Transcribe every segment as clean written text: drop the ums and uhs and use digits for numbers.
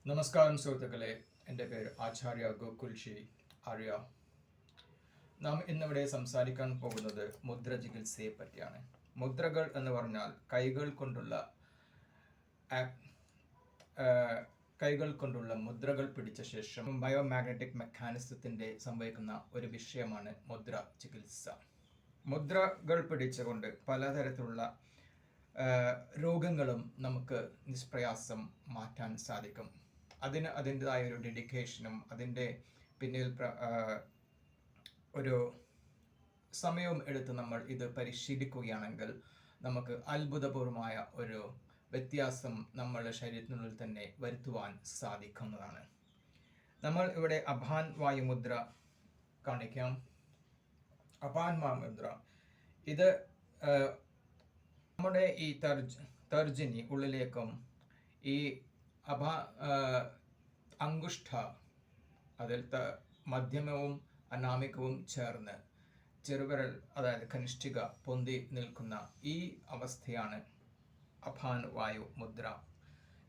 നമസ്കാരം സുഹൃത്തുക്കളെ, എൻ്റെ പേര് ആചാര്യ ഗോകുൽജി ആര്യ. നാം ഇന്നിവിടെ സംസാരിക്കാൻ പോകുന്നത് മുദ്ര ചികിത്സയെ പറ്റിയാണ്. മുദ്രകൾ എന്ന് പറഞ്ഞാൽ കൈകൾ കൊണ്ടുള്ള മുദ്രകൾ പിടിച്ച ശേഷം ബയോമാഗ്നറ്റിക് മെക്കാനിസത്തിൻ്റെ സംഭവിക്കുന്ന ഒരു വിഷയമാണ് മുദ്ര ചികിത്സ. മുദ്രകൾ പിടിച്ചുകൊണ്ട് പലതരത്തിലുള്ള രോഗങ്ങളും നമുക്ക് നിഷ്പ്രയാസം മാറ്റാൻ സാധിക്കും. അതിന് അതിൻ്റെതായ ഒരു ഡെഡിക്കേഷനും അതിൻ്റെ പിന്നിൽ ഒരു സമയവും എടുത്ത് നമ്മൾ ഇത് പരിശീലിക്കുകയാണെങ്കിൽ നമുക്ക് അത്ഭുതപൂർവമായ ഒരു വ്യത്യാസം നമ്മളുടെ ശരീരത്തിനുള്ളിൽ തന്നെ വരുത്തുവാൻ സാധിക്കുന്നതാണ്. നമ്മൾ ഇവിടെ അപാൻ വായുമുദ്ര കാണിക്കാം. അപാൻ വായുമുദ്ര ഇത് നമ്മുടെ ഈ തർജിനി ഉള്ളിലേക്കും ഈ അങ്കുഷ്ഠ അതിൽ മധ്യമവും അനാമികവും ചേർന്ന് ചെറുവിരൽ അതായത് കനിഷ്ഠിക പൊന്തി നിൽക്കുന്ന ഈ അവസ്ഥയാണ് അപാൻ വായു മുദ്ര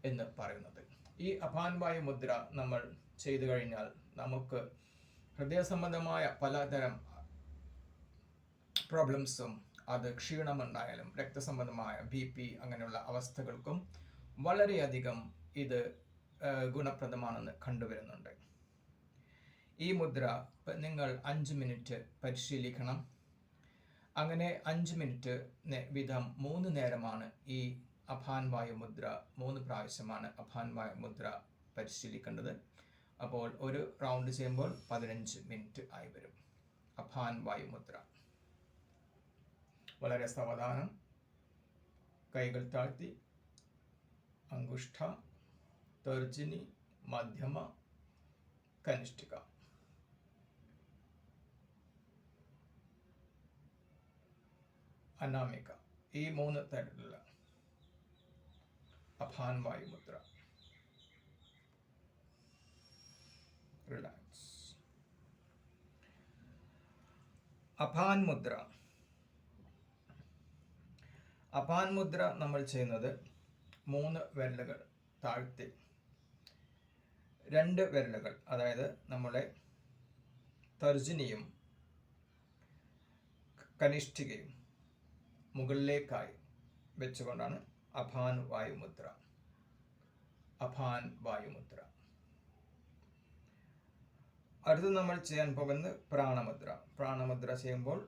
എന്ന് പറയുന്നത്. ഈ അപാൻ വായു മുദ്ര നമ്മൾ ചെയ്തു കഴിഞ്ഞാൽ നമുക്ക് ഹൃദയ സംബന്ധമായ പലതരം പ്രോബ്ലംസും, അത് ക്ഷീണമുണ്ടായാലും രക്തസംബന്ധമായ BP അങ്ങനെയുള്ള അവസ്ഥകൾക്കും വളരെയധികം ഇത് ഗുണപ്രദമാണെന്ന് കണ്ടുവരുന്നുണ്ട്. ഈ മുദ്ര നിങ്ങൾ 5 മിനിറ്റ് പരിശീലിക്കണം. അങ്ങനെ 5 മിനിറ്റ് വീതം 3 നേരമാണ് ഈ അപാൻ വായു മുദ്ര, 3 പ്രാവശ്യമാണ് അപാൻ വായു മുദ്ര പരിശീലിക്കേണ്ടത്. അപ്പോൾ ഒരു റൗണ്ട് ചെയ്യുമ്പോൾ 15 മിനിറ്റ് ആയി വരും. അപാൻ വായു മുദ്ര വളരെ സാവധാനം കൈകൾ താഴ്ത്തി അങ്കുഷ്ഠ, തർജിനി, മധ്യമ, കനിഷ്ഠിക. അനാമിക. ഈ 3 തരത്തിലുള്ള അപാൻ വായു മുദ്ര. റിലാക്സ്. അപാൻ മുദ്ര. അപാൻ മുദ്ര നമ്മൾ ചെയ്യുന്നത് 3 വിരലുകൾ താഴ്ത്തി 2 വിരലുകൾ അതായത് നമ്മളെ തർജിനിയും കനിഷ്ഠികയും മുകളിലേക്കായി വെച്ചുകൊണ്ടാണ് അപാൻ വായുമുദ്ര. അപാൻ വായുമുദ്ര. അടുത്ത് നമ്മൾ ചെയ്യാൻ പോകുന്നത് പ്രാണമുദ്ര. പ്രാണമുദ്ര ചെയ്യുമ്പോൾ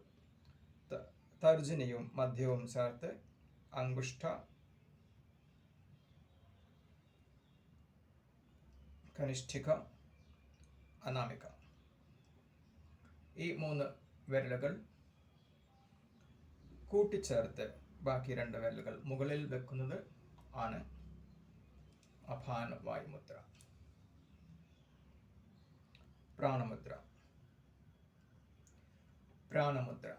തർജിനിയും മധ്യവും ചേർത്ത് അങ്കുഷ്ഠ, കനിഷ്ഠിക, അനാമിക ഈ 3 വിരലുകൾ കൂട്ടിച്ചേർത്ത് ബാക്കി 2 വിരലുകൾ മുകളിൽ വെക്കുന്നത് ആണ് അപാൻ വായുമുദ്ര. പ്രാണമുദ്ര. പ്രാണമുദ്ര.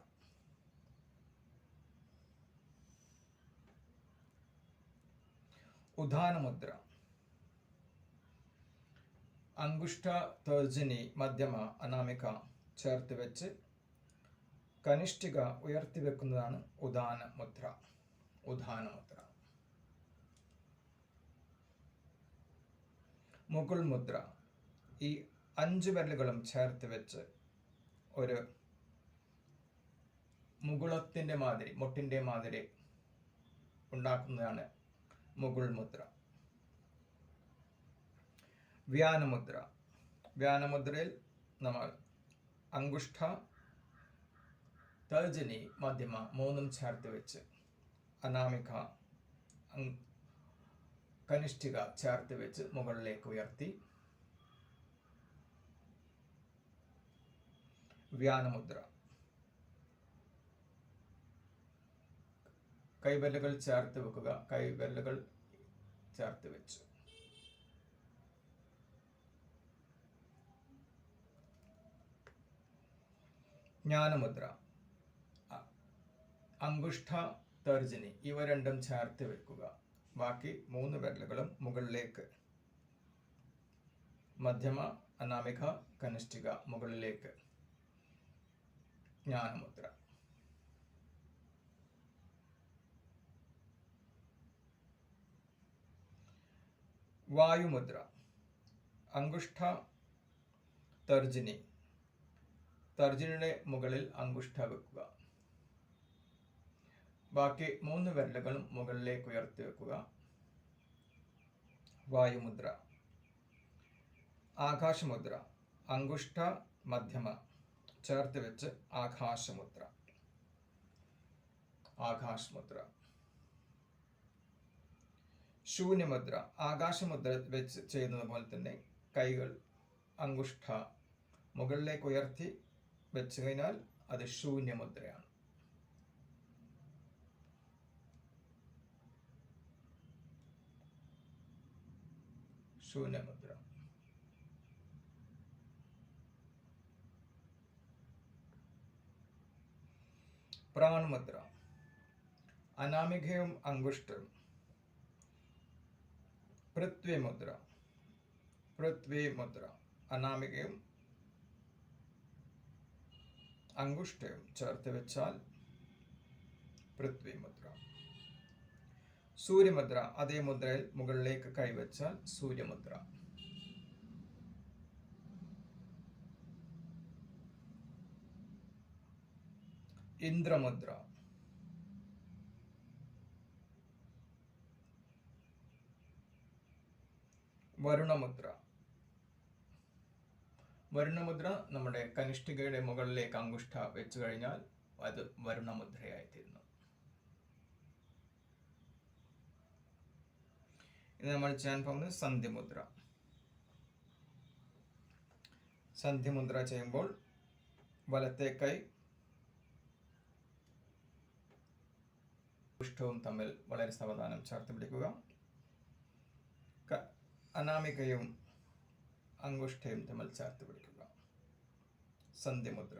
ഉദാനമുദ്ര. അങ്കുഷ്ഠ, തർജിനി, മധ്യമ, അനാമിക ചേർത്ത് വെച്ച് കനിഷ്ഠിക ഉയർത്തി വെക്കുന്നതാണ് ഉദാനമുദ്ര. ഉദാനമുദ്ര. മുകുൾ മുദ്ര. ഈ 5 വിരലുകളും ചേർത്ത് വെച്ച് ഒരു മുകുളത്തിൻ്റെ മാതിരി, മുട്ടിൻ്റെ മാതിരി ഉണ്ടാക്കുന്നതാണ് മുകുൾ മുദ്ര. വ്യാനമുദ്ര. വ്യാനമുദ്രയിൽ നമ്മൾ അങ്കുഷ്ഠ, തർജിനി, മധ്യമ 3 ചേർത്ത് വെച്ച് അനാമിക, കനിഷ്ഠിക ചേർത്ത് വെച്ച് മുകളിലേക്ക് ഉയർത്തി വ്യാനമുദ്ര. കൈവിരലുകൾ ചേർത്ത് വെക്കുക. കൈവിരലുകൾ ചേർത്ത് വെച്ചു. ജ്ഞാനമുദ്ര. അങ്കുഷ്ഠ, തർജിനി ഇവ രണ്ടും ചേർത്ത് വെക്കുക. ബാക്കി 3 വിരലുകളും മുകളിലേക്ക്. മധ്യമ, അനാമിക, കനിഷ്ഠിക മുകളിലേക്ക്. ജ്ഞാനമുദ്ര. വായുമുദ്ര. അങ്കുഷ്ഠ തർജിനി. തർജിനിയുടെ മുകളിൽ അങ്കുഷ്ഠ വെക്കുക. ബാക്കി 3 വിരലുകളും മുകളിലേക്ക് ഉയർത്തി വെക്കുക. വായുമുദ്ര. ആകാശമുദ്ര. അങ്കുഷ്ഠ മധ്യമ ചേർത്ത് വെച്ച് ആകാശമുദ്ര. ആകാശമുദ്ര. ശൂന്യമുദ്ര. ആകാശമുദ്ര വെച്ച് ചെയ്യുന്നത് പോലെ തന്നെ കൈകൾ അങ്കുഷ്ഠ മുകളിലേക്ക് ഉയർത്തി വെച്ച് കഴിഞ്ഞാൽ അത് ശൂന്യമുദ്രയാണ്. ശൂന്യമുദ്ര. പ്രാൺമുദ്ര. അനാമികയും അങ്കുഷ്ഠവും. പൃഥ്വിമുദ്ര. പൃഥ്വിമുദ്ര. അനാമികയും അങ്കുഷ്ഠവും ചേർത്ത് വെച്ചാൽ പൃഥ്വിമുദ്ര. സൂര്യമുദ്ര. അതേ മുദ്രയിൽ മുകളിലേക്ക് കൈവച്ചാൽ സൂര്യമുദ്ര. ഇന്ദ്രമുദ്ര. വരുണമുദ്ര. വരുണമുദ്ര നമ്മുടെ കനിഷ്ഠികയുടെ മുകളിലേക്ക് അങ്കുഷ്ഠ വെച്ചു കഴിഞ്ഞാൽ അത് വരുണമുദ്രയായിത്തീരുന്നു. ഇനി നമ്മൾ ചെയ്യാൻ പോകുന്നത് സന്ധിമുദ്ര. സന്ധിമുദ്ര ചെയ്യുമ്പോൾ വലത്തെ കൈ അങ്കുഷ്ഠവും തമ്മിൽ വളരെ സാവധാനം ചേർത്ത് പിടിക്കുക. അനാമികയും അങ്കുഷ്ഠയും തമ്മിൽ ചേർത്ത് പിടിക്കുക. സന്ധിമുദ്ര.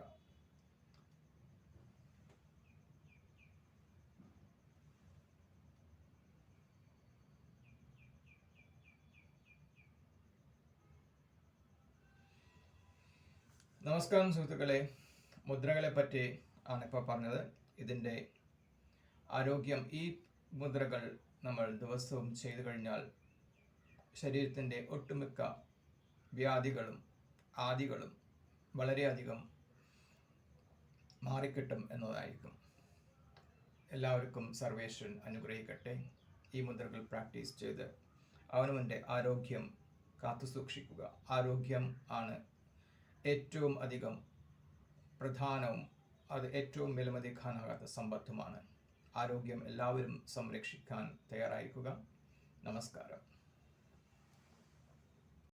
നമസ്കാരം സുഹൃത്തുക്കളെ, മുദ്രകളെ പറ്റി ആണ് ഇപ്പോൾ പറഞ്ഞത്. ഇതിൻ്റെ ആരോഗ്യം, ഈ മുദ്രകൾ നമ്മൾ ദിവസവും ചെയ്തു കഴിഞ്ഞാൽ ശരീരത്തിൻ്റെ ഒട്ടുമിക്ക വ്യാധികളും ആദികളും വളരെയധികം മാറിക്കിട്ടും എന്നതായിരിക്കും. എല്ലാവർക്കും സർവേശ്വരൻ അനുഗ്രഹിക്കട്ടെ. ഈ മുദ്രകൾ പ്രാക്ടീസ് ചെയ്ത് അവനവൻ്റെ ആരോഗ്യം കാത്തുസൂക്ഷിക്കുക. ആരോഗ്യം ആണ് ഏറ്റവും അധികം പ്രധാനവും അത് ഏറ്റവും വിലമതിക്കാനാകാത്ത സമ്പത്തുമാണ്. ആരോഗ്യം എല്ലാവരും സംരക്ഷിക്കാൻ തയ്യാറായിരിക്കുക. നമസ്കാരം.